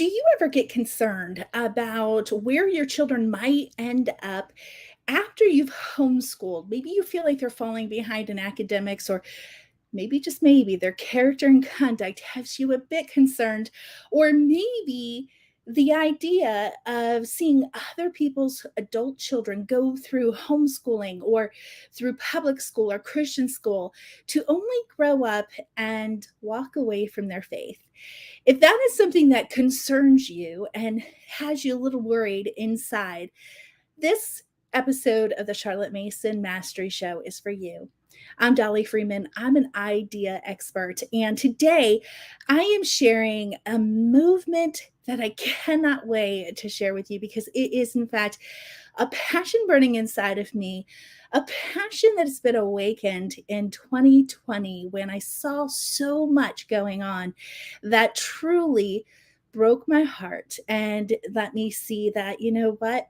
Do you ever get concerned about where your children might end up after you've homeschooled? Maybe you feel like they're falling behind in academics, or maybe just maybe their character and conduct has you a bit concerned, or maybe the idea of seeing other people's adult children go through homeschooling or through public school or Christian school to only grow up and walk away from their faith. If that is something that concerns you and has you a little worried inside, this episode of the Charlotte Mason Mastery Show is for you. I'm Dollie Freeman. I'm an idea expert. And today I am sharing a movement that I cannot wait to share with you because it is, in fact, a passion burning inside of me, a passion that has been awakened in 2020 when I saw so much going on that truly broke my heart and let me see that, you know what?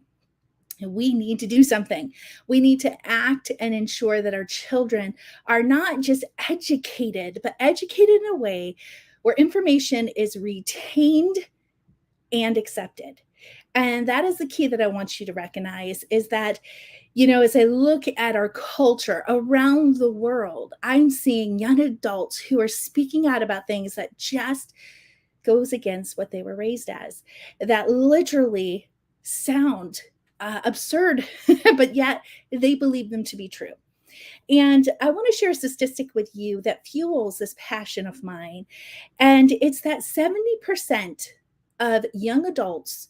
We need to do something. We need to act and ensure that our children are not just educated, but educated in a way where information is retained and accepted. And that is the key that I want you to recognize is that, as I look at our culture around the world, I'm seeing young adults who are speaking out about things that just goes against what they were raised as, that literally sound absurd, but yet they believe them to be true. And I want to share a statistic with you that fuels this passion of mine. And it's that 70% of young adults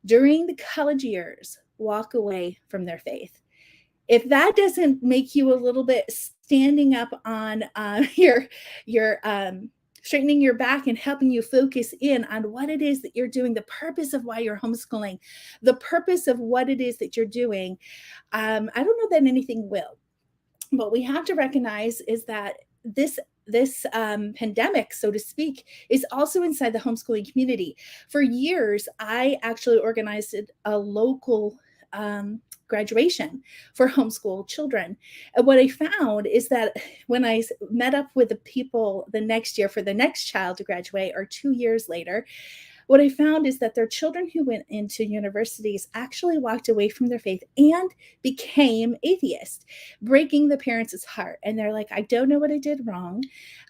during the college years walk away from their faith. If that doesn't make you a little bit standing up on your straightening your back and helping you focus in on what it is that you're doing, the purpose of why you're homeschooling, the purpose of what it is that you're doing, I don't know that anything will. What we have to recognize is that this pandemic, so to speak, is also inside the homeschooling community. For years, I actually organized a local graduation for homeschool children. And what I found is that when I met up with the people the next year for the next child to graduate, or 2 years later, what I found is that their children who went into universities actually walked away from their faith and became atheists, breaking the parents' heart. And they're like, I don't know what I did wrong.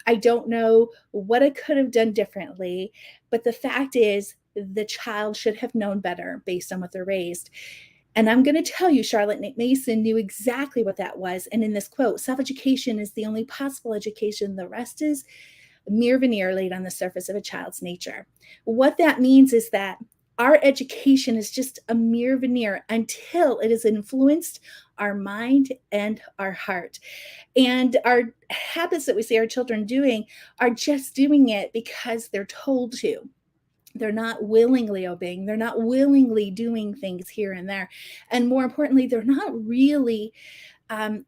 I don't know what I could have done differently. But the fact is, the child should have known better based on what they're raised. And I'm going to tell you, Charlotte Mason knew exactly what that was. And in this quote, self-education is the only possible education. The rest is mere veneer laid on the surface of a child's nature. What that means is that our education is just a mere veneer until it has influenced our mind and our heart. And our habits that we see our children doing are just doing it because they're told to. They're not willingly obeying. They're not willingly doing things here and there. And more importantly, they're not really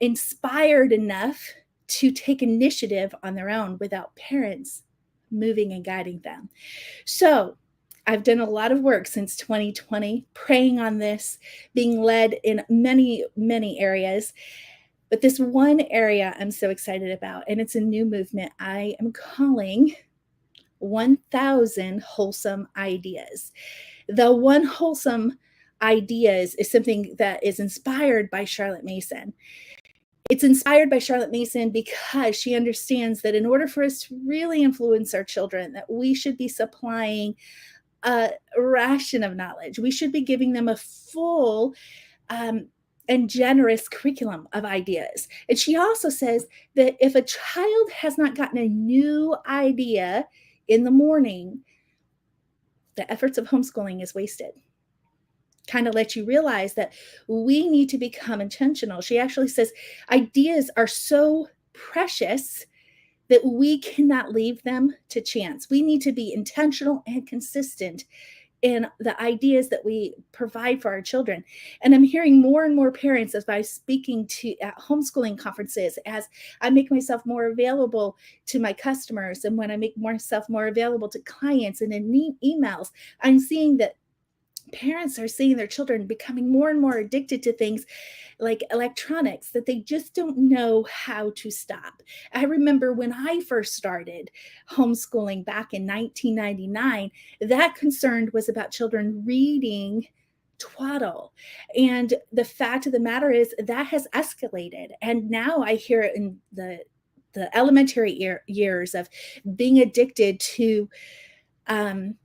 inspired enough to take initiative on their own without parents moving and guiding them. So I've done a lot of work since 2020, praying on this, being led in many, many areas. But this one area I'm so excited about, and it's a new movement I am calling 1,000 Wholesome Ideas. The one wholesome ideas is something that is inspired by Charlotte Mason. It's inspired by Charlotte Mason because she understands that in order for us to really influence our children, that we should be supplying a ration of knowledge. We should be giving them a full and generous curriculum of ideas. And she also says that if a child has not gotten a new idea in the morning, the efforts of homeschooling is wasted. Kind of let you realize that we need to become intentional. She actually says ideas are so precious that we cannot leave them to chance. We need to be intentional and consistent in the ideas that we provide for our children. And I'm hearing more and more parents as I'm speaking to at homeschooling conferences, as I make myself more available to my customers, and when I make myself more available to clients and in emails, I'm seeing that Parents are seeing their children becoming more and more addicted to things like electronics that they just don't know how to stop. I remember when I first started homeschooling back in 1999, that concern was about children reading twaddle. And the fact of the matter is that has escalated. And now I hear it in the elementary years of being addicted um,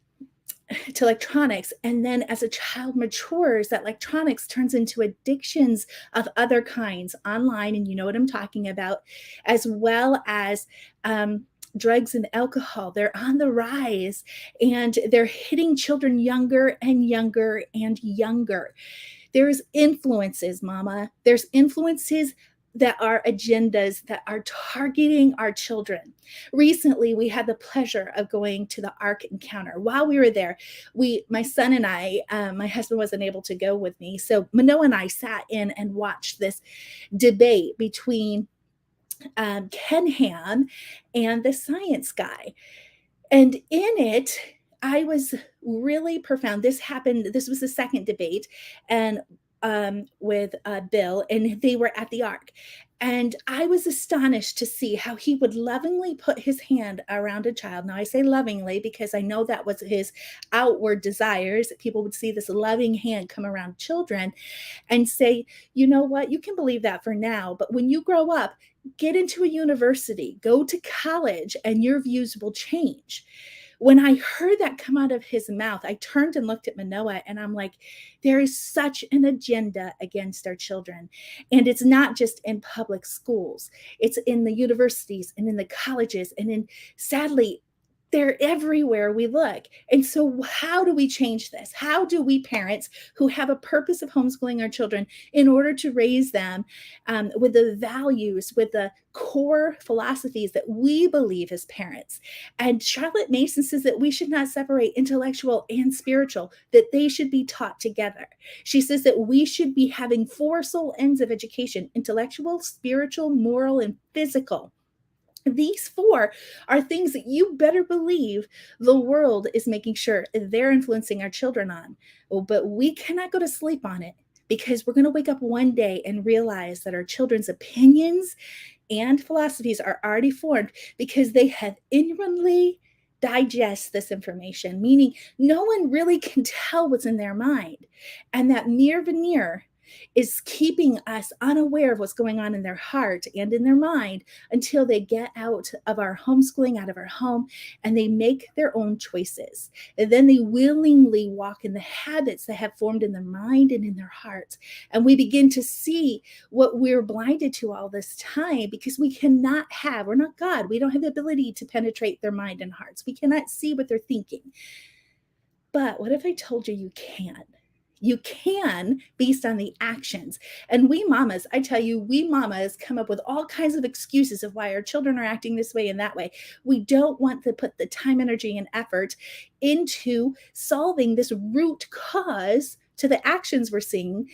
to electronics. And then as a child matures, that electronics turns into addictions of other kinds online. And you know what I'm talking about, as well as drugs and alcohol. They're on the rise and they're hitting children younger and younger and younger. There's influences, mama. There's influences that are agendas that are targeting our children. Recently, we had the pleasure of going to the Ark Encounter. While we were there, my son and I, my husband wasn't able to go with me, so Manoa and I sat in and watched this debate between Ken Ham and the science guy. And in it, I was really profound. This was the second debate, and with Bill, and they were at the Ark. And I was astonished to see how he would lovingly put his hand around a child. Now, I say lovingly because I know that was his outward desires, that people would see this loving hand come around children and say, you know what, you can believe that for now, but when you grow up, get into a university, go to college, and your views will change. When I heard that come out of his mouth, I turned and looked at Manoa and I'm like, there is such an agenda against our children. And it's not just in public schools, it's in the universities and in the colleges and sadly, they're everywhere we look. And so, how do we change this? How do we parents who have a purpose of homeschooling our children in order to raise them with the values, with the core philosophies that we believe as parents? And Charlotte Mason says that we should not separate intellectual and spiritual, that they should be taught together. She says that we should be having four sole ends of education: intellectual, spiritual, moral, and physical. These four are things that you better believe the world is making sure they're influencing our children on. Oh, but we cannot go to sleep on it, because we're going to wake up one day and realize that our children's opinions and philosophies are already formed because they have inwardly digest this information, meaning no one really can tell what's in their mind. And that mere veneer is keeping us unaware of what's going on in their heart and in their mind until they get out of our homeschooling, out of our home, and they make their own choices. And then they willingly walk in the habits that have formed in their mind and in their hearts. And we begin to see what we're blinded to all this time, because we're not God. We don't have the ability to penetrate their mind and hearts. We cannot see what they're thinking. But what if I told you you can? You can, based on the actions. And we mamas, I tell you, we mamas come up with all kinds of excuses of why our children are acting this way and that way. We don't want to put the time, energy, and effort into solving this root cause to the actions we're seeing,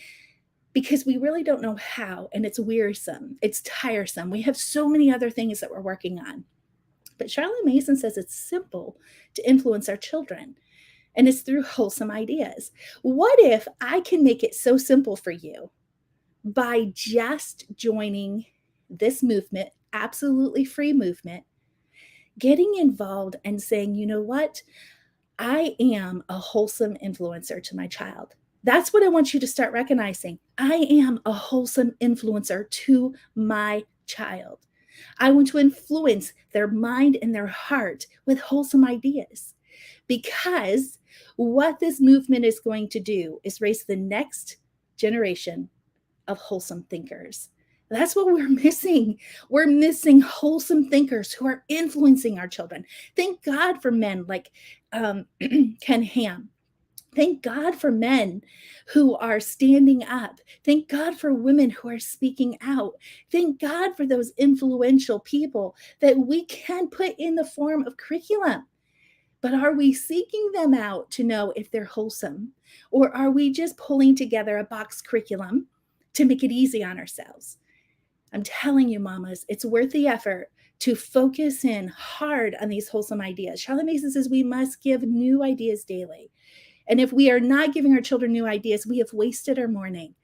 because we really don't know how. And it's wearisome. It's tiresome. We have so many other things that we're working on. But Charlotte Mason says it's simple to influence our children. And it's through wholesome ideas. What if I can make it so simple for you by just joining this movement, absolutely free movement, getting involved and saying, you know what? I am a wholesome influencer to my child. That's what I want you to start recognizing. I am a wholesome influencer to my child. I want to influence their mind and their heart with wholesome ideas. Because what this movement is going to do is raise the next generation of wholesome thinkers. That's what we're missing. We're missing wholesome thinkers who are influencing our children. Thank God for men like Ken Ham. Thank God for men who are standing up. Thank God for women who are speaking out. Thank God for those influential people that we can put in the form of curriculum. But are we seeking them out to know if they're wholesome? Or are we just pulling together a box curriculum to make it easy on ourselves? I'm telling you, mamas, it's worth the effort to focus in hard on these wholesome ideas. Charlotte Mason says we must give new ideas daily. And if we are not giving our children new ideas, we have wasted our morning.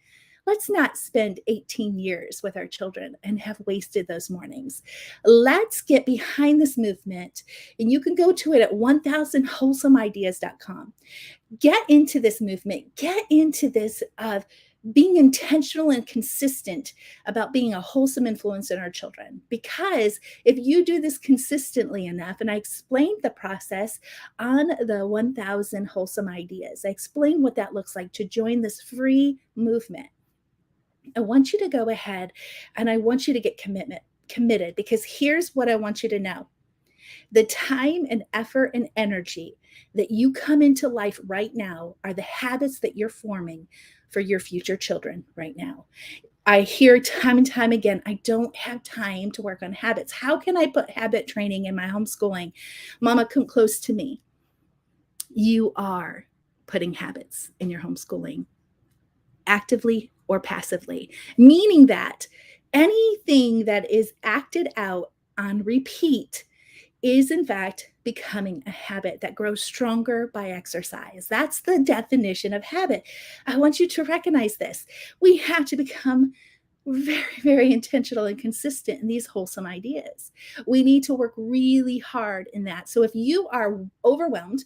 Let's not spend 18 years with our children and have wasted those mornings. Let's get behind this movement. And you can go to it at 1000wholesomeideas.com. Get into this movement. Get into this of being intentional and consistent about being a wholesome influence in our children. Because if you do this consistently enough, and I explained the process on the 1000 Wholesome Ideas, I explained what that looks like to join this free movement. I want you to go ahead and I want you to get committed, because here's what I want you to know. The time and effort and energy that you come into life right now are the habits that you're forming for your future children right now. I hear time and time again, I don't have time to work on habits. How can I put habit training in my homeschooling? Mama, come close to me. You are putting habits in your homeschooling, actively or passively, meaning that anything that is acted out on repeat is in fact becoming a habit that grows stronger by exercise. That's the definition of habit. I want you to recognize this. We have to become very, very intentional and consistent in these wholesome ideas. We need to work really hard in that. So if you are overwhelmed,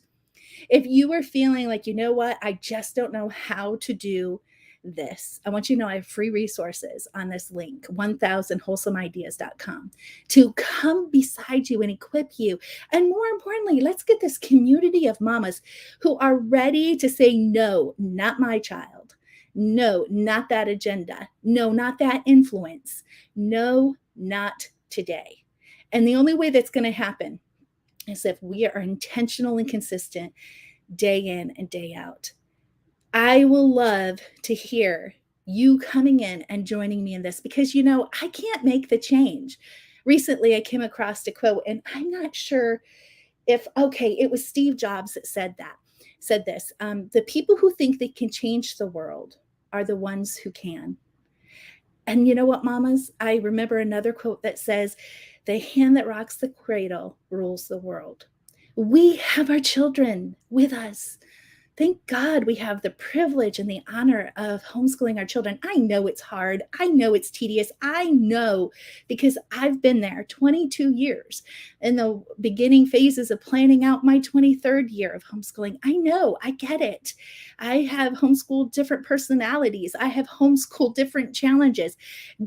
if you are feeling like, you know what, I just don't know how to do this, I want you to know I have free resources on this link, 1000wholesomeideas.com, to come beside you and equip you. And more importantly, let's get this community of mamas who are ready to say, no, not my child. No, not that agenda. No, not that influence. No, not today. And the only way that's going to happen is if we are intentional and consistent day in and day out. I will love to hear you coming in and joining me in this, because, you know, I can't make the change. Recently, I came across a quote, and I'm not sure if, okay, it was Steve Jobs that said this. The people who think they can change the world are the ones who can. And you know what, mamas? I remember another quote that says, the hand that rocks the cradle rules the world. We have our children with us. Thank God we have the privilege and the honor of homeschooling our children. I know it's hard. I know it's tedious. I know, because I've been there 22 years in the beginning phases of planning out my 23rd year of homeschooling. I know, I get it. I have homeschooled different personalities. I have homeschooled different challenges,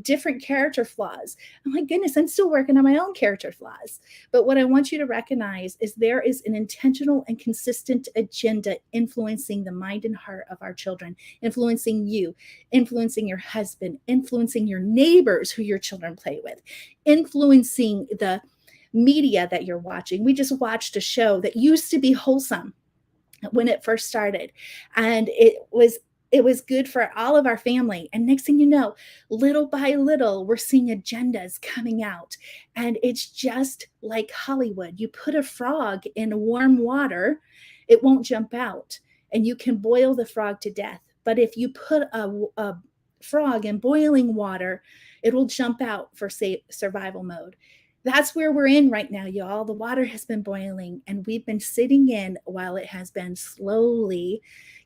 different character flaws. Oh my goodness, I'm still working on my own character flaws. But what I want you to recognize is there is an intentional and consistent agenda influencing the mind and heart of our children, influencing you, influencing your husband, influencing your neighbors who your children play with, influencing the media that you're watching. We just watched a show that used to be wholesome when it first started, and it was good for all of our family. And next thing you know, little by little, we're seeing agendas coming out. And it's just like Hollywood. You put a frog in warm water, it won't jump out. And you can boil the frog to death. But if you put a frog in boiling water, it will jump out for survival mode. That's where we're in right now, y'all. The water has been boiling, and we've been sitting in while it has been slowly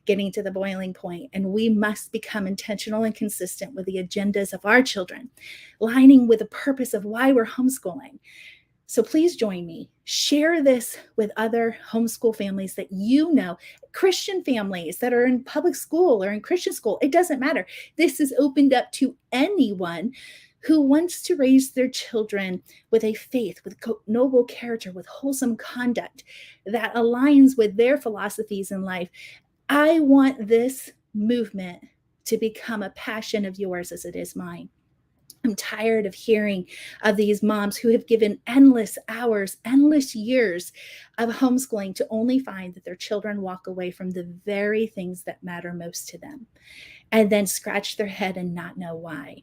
getting to the boiling point. And we must become intentional and consistent with the agendas of our children, lining with the purpose of why we're homeschooling. So please join me. Share this with other homeschool families that you know, Christian families that are in public school or in Christian school. It doesn't matter. This is opened up to anyone who wants to raise their children with a faith, with noble character, with wholesome conduct that aligns with their philosophies in life. I want this movement to become a passion of yours as it is mine. I'm tired of hearing of these moms who have given endless hours, endless years of homeschooling to only find that their children walk away from the very things that matter most to them, and then scratch their head and not know why.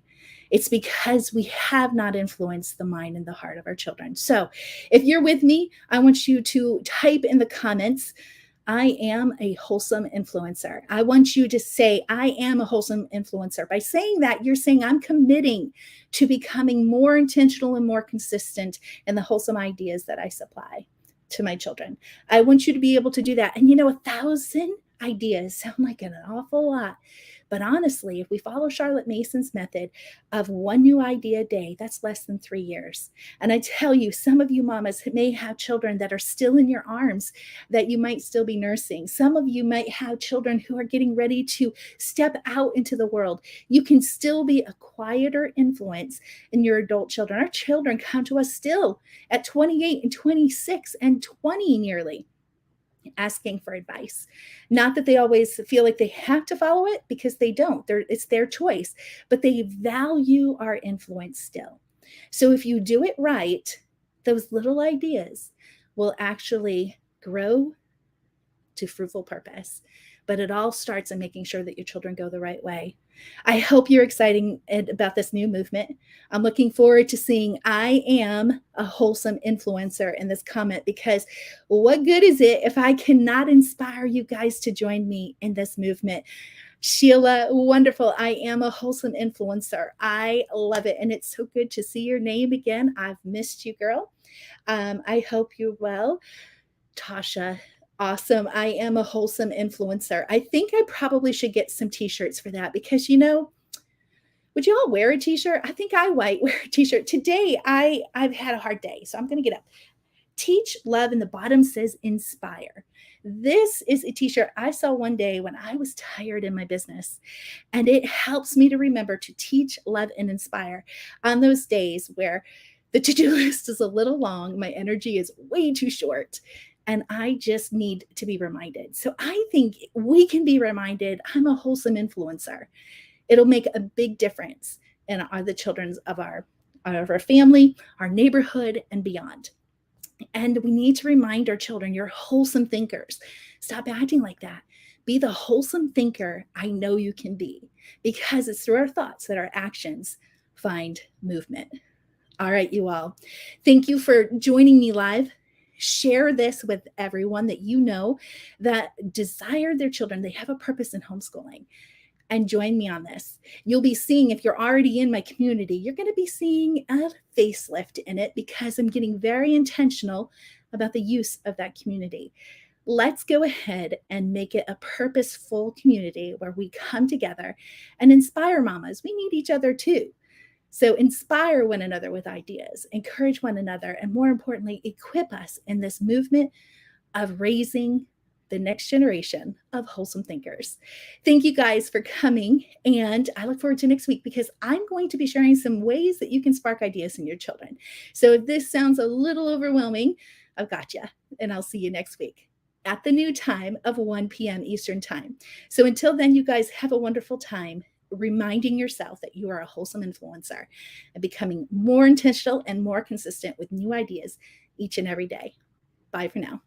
It's because we have not influenced the mind and the heart of our children. So if you're with me, I want you to type in the comments, I am a wholesome influencer. I want you to say, I am a wholesome influencer. By saying that, you're saying I'm committing to becoming more intentional and more consistent in the wholesome ideas that I supply to my children. I want you to be able to do that. And you know, 1,000 ideas sound like an awful lot. But honestly, if we follow Charlotte Mason's method of one new idea a day, that's less than 3 years. And I tell you, some of you mamas may have children that are still in your arms that you might still be nursing. Some of you might have children who are getting ready to step out into the world. You can still be a quieter influence in your adult children. Our children come to us still at 28 and 26 and 20 nearly, asking for advice. Not that they always feel like they have to follow it, because they don't. It's their choice, but they value our influence still. So if you do it right, those little ideas will actually grow to fruitful purpose. But it all starts in making sure that your children go the right way. I hope you're excited about this new movement. I'm looking forward to seeing I am a wholesome influencer in this comment, because what good is it if I cannot inspire you guys to join me in this movement? Sheila, wonderful. I am a wholesome influencer. I love it. And it's so good to see your name again. I've missed you, girl. I hope you're well. Tasha, awesome. I am a wholesome influencer. I think I probably should get some t-shirts for that, because, would you all wear a t-shirt? I think I might wear a t-shirt. Today, I've had a hard day, so I'm going to get up. Teach, love, and the bottom says inspire. This is a t-shirt I saw one day when I was tired in my business, and it helps me to remember to teach, love, and inspire on those days where the to-do list is a little long, my energy is way too short, and I just need to be reminded. So I think we can be reminded, I'm a wholesome influencer. It'll make a big difference in the children of our family, our neighborhood, and beyond. And we need to remind our children, you're wholesome thinkers. Stop acting like that. Be the wholesome thinker I know you can be, because it's through our thoughts that our actions find movement. All right, you all. Thank you for joining me live. Share this with everyone that you know that desire their children. They have a purpose in homeschooling. And join me on this. You'll be seeing, if you're already in my community, you're going to be seeing a facelift in it, because I'm getting very intentional about the use of that community. Let's go ahead and make it a purposeful community where we come together and inspire mamas. We need each other too. So inspire one another with ideas, encourage one another, and more importantly, equip us in this movement of raising the next generation of wholesome thinkers. Thank you guys for coming, and I look forward to next week, because I'm going to be sharing some ways that you can spark ideas in your children. So if this sounds a little overwhelming, I've got you, and I'll see you next week at the new time of 1 p.m. Eastern Time. So until then, you guys have a wonderful time reminding yourself that you are a wholesome influencer and becoming more intentional and more consistent with new ideas each and every day. Bye for now.